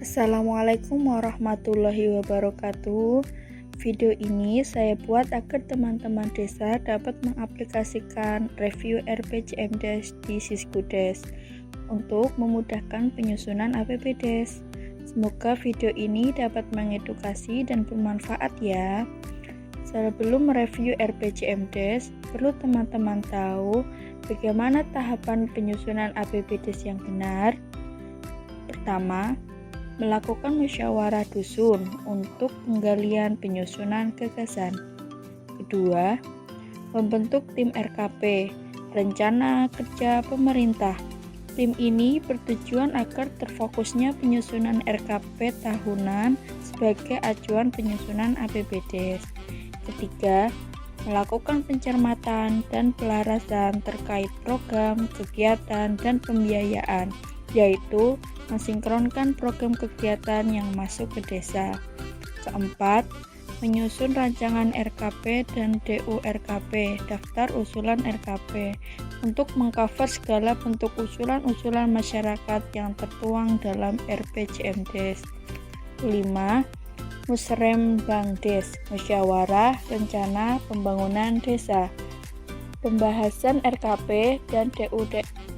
Assalamualaikum warahmatullahi wabarakatuh. Video ini saya buat agar teman-teman desa dapat mengaplikasikan review RPJMDes di Siskudes untuk memudahkan penyusunan APBDes. Semoga video ini dapat mengedukasi dan bermanfaat ya. Sebelum mereview RPJMDes, perlu teman-teman tahu bagaimana tahapan penyusunan APBDes yang benar. Pertama, melakukan musyawarah dusun untuk penggalian penyusunan gagasan. Kedua, membentuk tim RKP, rencana kerja pemerintah. Tim ini bertujuan agar terfokusnya penyusunan RKP tahunan sebagai acuan penyusunan APBDes. Ketiga, melakukan pencermatan dan pelarasan terkait program, kegiatan, dan pembiayaan, yaitu mensinkronkan program kegiatan yang masuk ke desa. Keempat, menyusun rancangan RKP dan DURKP, daftar usulan RKP, untuk mengcover segala bentuk usulan-usulan masyarakat yang tertuang dalam RPJMDes. 5. Musrembangdes, musyawarah rencana pembangunan desa. Pembahasan RKP dan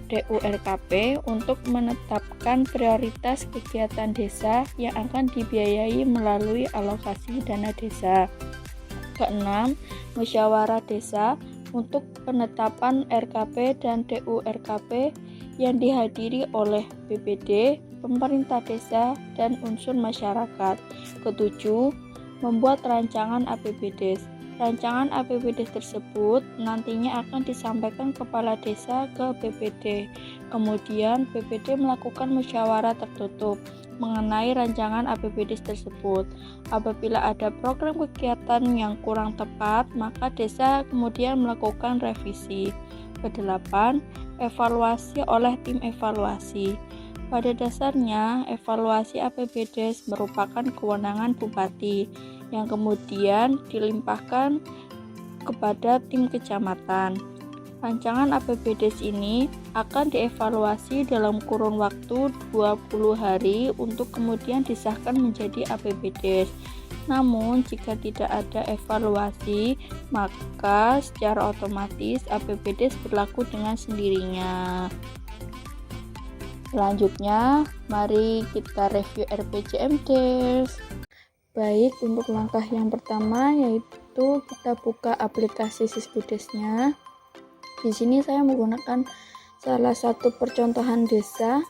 DURKP untuk menetapkan prioritas kegiatan desa yang akan dibiayai melalui alokasi dana desa. Keenam, musyawarah desa untuk penetapan RKP dan DURKP yang dihadiri oleh BPD, pemerintah desa, dan unsur masyarakat. Ketujuh, membuat rancangan APBDes. Rancangan APBDes tersebut nantinya akan disampaikan kepala desa ke BPD. Kemudian BPD melakukan musyawarah tertutup mengenai rancangan APBDes tersebut. Apabila ada program kegiatan yang kurang tepat, maka desa kemudian melakukan revisi. Kedelapan, evaluasi oleh tim evaluasi. Pada dasarnya, evaluasi APBDes merupakan kewenangan bupati yang kemudian dilimpahkan kepada tim kecamatan. Rancangan APBDes ini akan dievaluasi dalam kurun waktu 20 hari untuk kemudian disahkan menjadi APBDes. Namun, jika tidak ada evaluasi, maka secara otomatis APBDes berlaku dengan sendirinya. Selanjutnya, mari kita review RPJMDes. Baik, untuk langkah yang pertama yaitu kita buka aplikasi Siskudes-nya. Di sini saya menggunakan salah satu percontohan desa,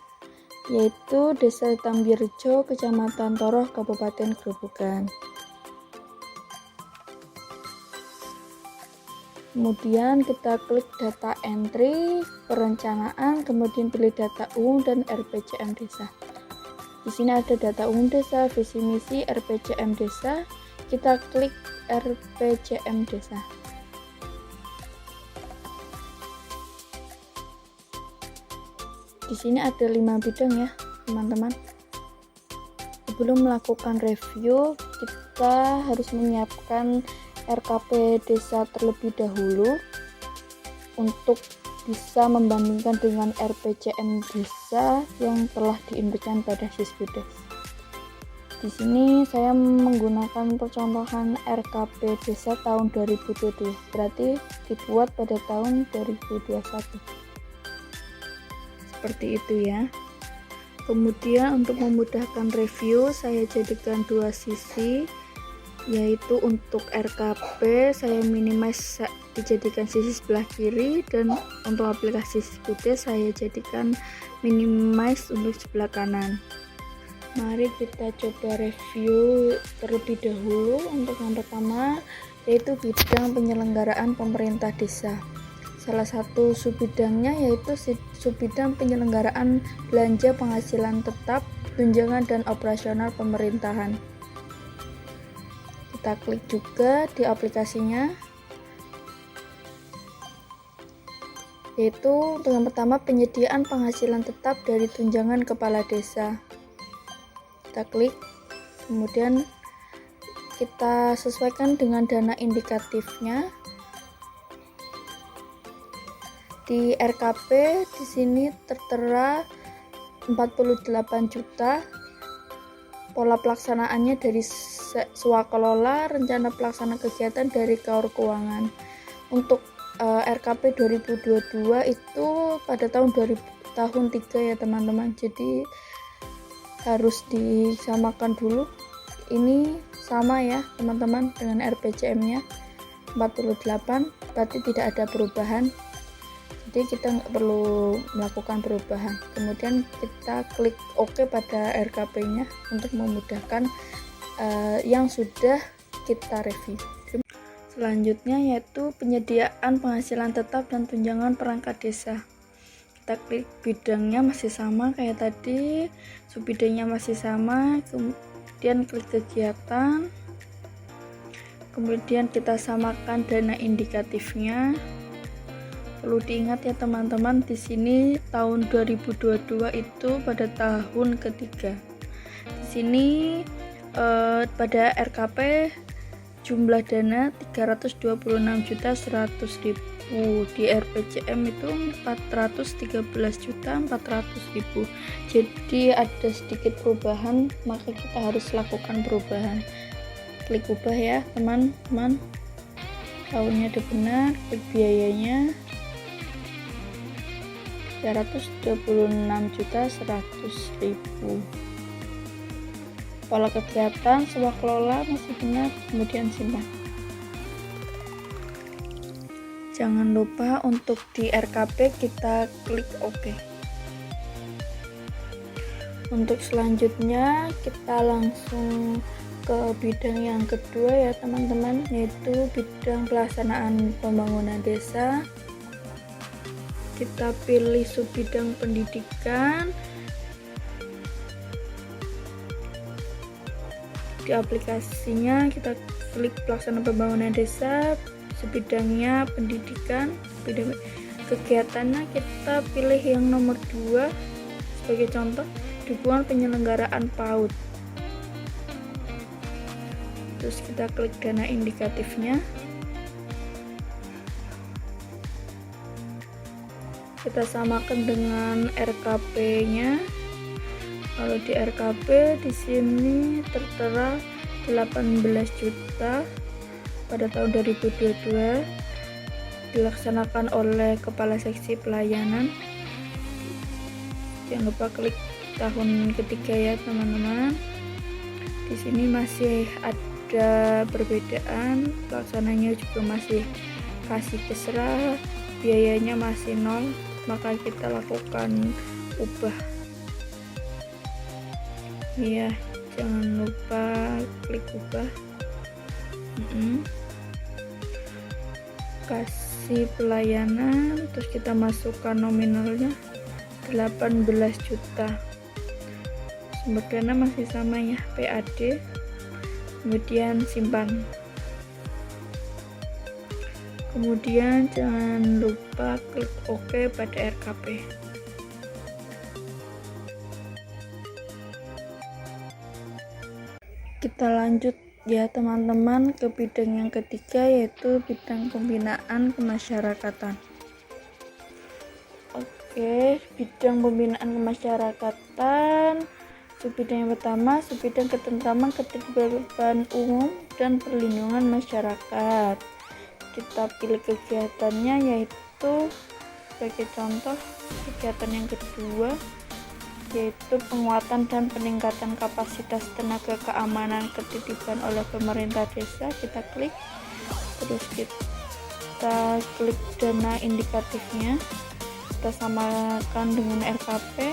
yaitu Desa Tambirjo, Kecamatan Toroh, Kabupaten Grobogan. Kemudian kita klik data entry, perencanaan, kemudian pilih data umum dan RPJM desa. Di sini ada data umum desa, visi misi, RPJM desa. Kita klik RPJM desa. Di sini ada 5 bidang ya, teman-teman. Sebelum melakukan review, kita harus menyiapkan RKP desa terlebih dahulu untuk bisa membandingkan dengan RPJM desa yang telah diinputkan pada Siskudes. Di sini saya menggunakan percontohan RKP desa tahun 2022, berarti dibuat pada tahun 2021. Seperti itu ya. Kemudian untuk memudahkan review, saya jadikan dua sisi, yaitu untuk RKP saya minimize dijadikan sisi sebelah kiri, dan untuk aplikasi Siskudes saya jadikan minimize untuk sebelah kanan. Mari kita coba review terlebih dahulu. Untuk yang pertama yaitu bidang penyelenggaraan pemerintah desa. Salah satu subbidangnya yaitu subbidang penyelenggaraan belanja penghasilan tetap, tunjangan dan operasional pemerintahan. Kita klik juga di aplikasinya, yaitu untuk yang pertama penyediaan penghasilan tetap dari tunjangan kepala desa. Kita klik, kemudian kita sesuaikan dengan dana indikatifnya. Di RKP di sini tertera 48 juta pola pelaksanaannya dari swakelola, rencana pelaksana kegiatan dari KAUR Keuangan. Untuk RKP 2022 itu pada tahun 3 ya teman-teman, jadi harus disamakan dulu. Ini sama ya teman-teman dengan RPJM-nya 48, berarti tidak ada perubahan, jadi kita nggak perlu melakukan perubahan. Kemudian kita klik OK pada RKP-nya untuk memudahkan yang sudah kita review. Selanjutnya yaitu penyediaan penghasilan tetap dan tunjangan perangkat desa. Kita klik bidangnya masih sama kayak tadi, subbidangnya masih sama, kemudian klik kegiatan, kemudian kita samakan dana indikatifnya. Perlu diingat ya teman-teman, di sini tahun 2022 itu pada tahun ketiga. Di sini pada RKP jumlah dana 326.100.000, di RPJM itu 413.400.000. Jadi ada sedikit perubahan, maka kita harus lakukan perubahan. Klik ubah ya teman-teman, tahunnya udah benar, klik biayanya 326.100.000. Pola kegiatan swakelola masih benar, kemudian simpan. Jangan lupa untuk di RKP kita klik OK. Untuk selanjutnya kita langsung ke bidang yang kedua ya teman-teman, yaitu bidang pelaksanaan pembangunan desa. Kita pilih subbidang pendidikan. Di aplikasinya kita klik pelaksanaan pembangunan desa, subbidangnya pendidikan, bidang kegiatannya kita pilih yang nomor 2 sebagai contoh, dukungan penyelenggaraan PAUD. Terus kita klik dana indikatifnya, kita samakan dengan RKP-nya. Kalau di RKP di sini tertera 18 juta pada tahun 2022, dilaksanakan oleh Kepala Seksi Pelayanan. Jangan lupa klik tahun ketiga ya teman-teman. Di sini masih ada perbedaan, pelaksananya juga masih kasih terserah, biayanya masih 0, maka kita lakukan ubah. Iya, jangan lupa klik ubah. Kasih pelayanan, terus kita masukkan nominalnya 18 juta. Sumber dana masih sama ya, PAD. Kemudian simpan. Kemudian jangan lupa klik OK pada RKP. Kita lanjut ya teman-teman ke bidang yang ketiga, yaitu bidang pembinaan kemasyarakatan. Oke, bidang pembinaan kemasyarakatan, subbidang yang pertama, subbidang ketentraman, ketertiban umum dan perlindungan masyarakat. Kita pilih kegiatannya, yaitu sebagai contoh kegiatan yang kedua, yaitu penguatan dan peningkatan kapasitas tenaga keamanan ketertiban oleh pemerintah desa. Kita klik, terus kita klik dana indikatifnya, kita samakan dengan RKP.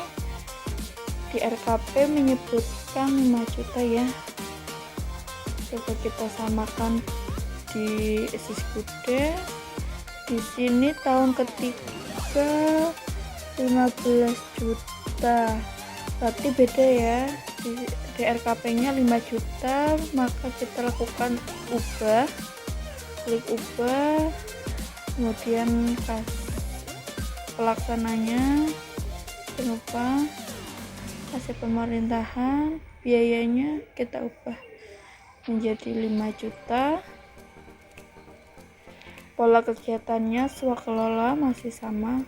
Di RKP menyebutkan 5 juta ya, coba kita samakan di Siskude. Di sini tahun ketiga 15 juta, berarti beda ya, di RKP-nya 5 juta, maka kita lakukan ubah, klik ubah, kemudian pelaksananya, jangan lupa hasil pemerintahan, biayanya kita ubah menjadi 5 juta. Pola kegiatannya swakelola masih sama.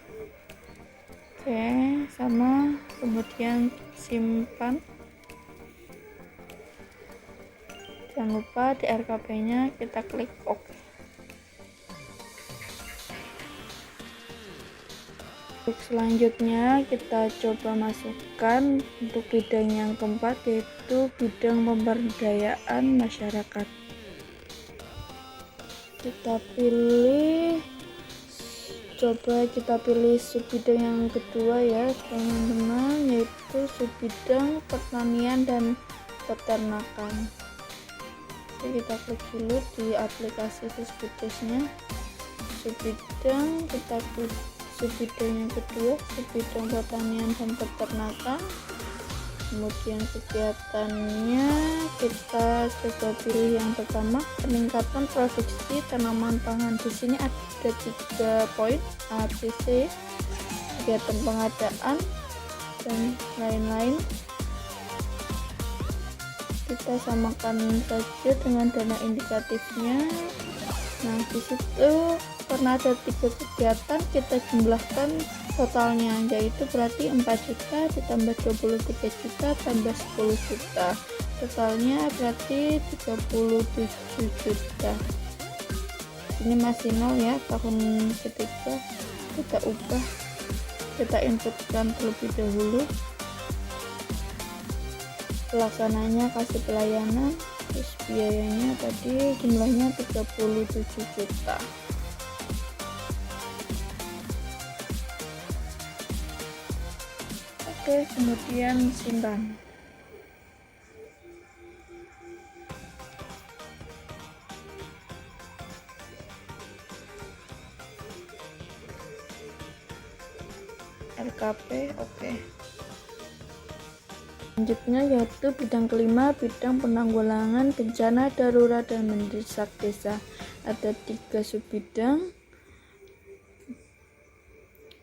Oke, sama, kemudian simpan. Jangan lupa di RKP nya kita klik OK. Untuk selanjutnya kita coba masukkan untuk bidang yang keempat, yaitu bidang pemberdayaan masyarakat. Kita pilih subbidang yang kedua ya teman-teman, yaitu subbidang pertanian dan peternakan. Oke, kita klik dulu di aplikasi Subbidangnya. Kita klik subbidang yang kedua, subbidang pertanian dan peternakan. Kemudian kegiatannya kita coba pilih yang pertama, peningkatan produksi tanaman pangan. Di sini ada 3 poin, A, B, C, kegiatan pengadaan dan lain-lain. Kita samakan saja dengan dana indikatifnya. Nah, di situ karena ada 3 kegiatan, kita jumlahkan totalnya, yaitu berarti 4 juta ditambah 23 juta tambah 10 juta, totalnya berarti 37 juta. Ini masih 0 ya, tahun ketiga. Kita ubah, kita inputkan terlebih dahulu. Pelaksananya kasih pelayanan, terus biayanya tadi jumlahnya 37 juta. Oke, kemudian simpan. RKP, oke. Selanjutnya yaitu bidang kelima, bidang penanggulangan bencana darurat dan mendesak desa. Ada 3 subbidang,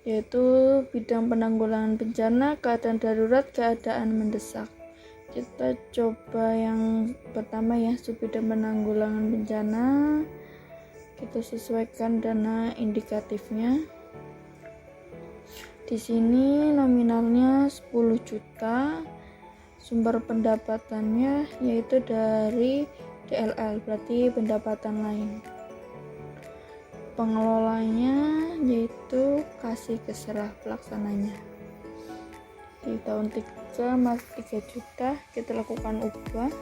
yaitu bidang penanggulangan bencana, keadaan darurat, keadaan mendesak. Kita coba yang pertama ya, subbidang penanggulangan bencana. Kita sesuaikan dana indikatifnya. Di sini nominalnya 10 juta. Sumber pendapatannya yaitu dari DLL, berarti pendapatan lain. Pengelolanya yaitu kasih keserah pelaksananya. Di tahun 3 masih 3 juta, kita lakukan ubah.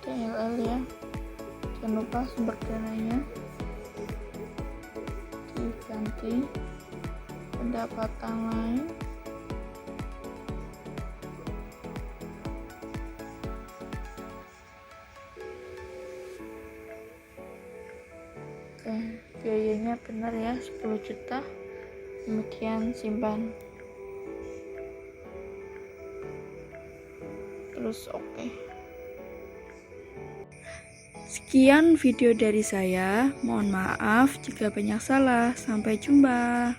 DLL ya, jangan lupa sumber dananya diganti, pendapatan lain. Oke, biayanya benar ya, 10 juta. Kemudian simpan, terus oke. Sekian video dari saya, mohon maaf jika banyak salah. Sampai jumpa.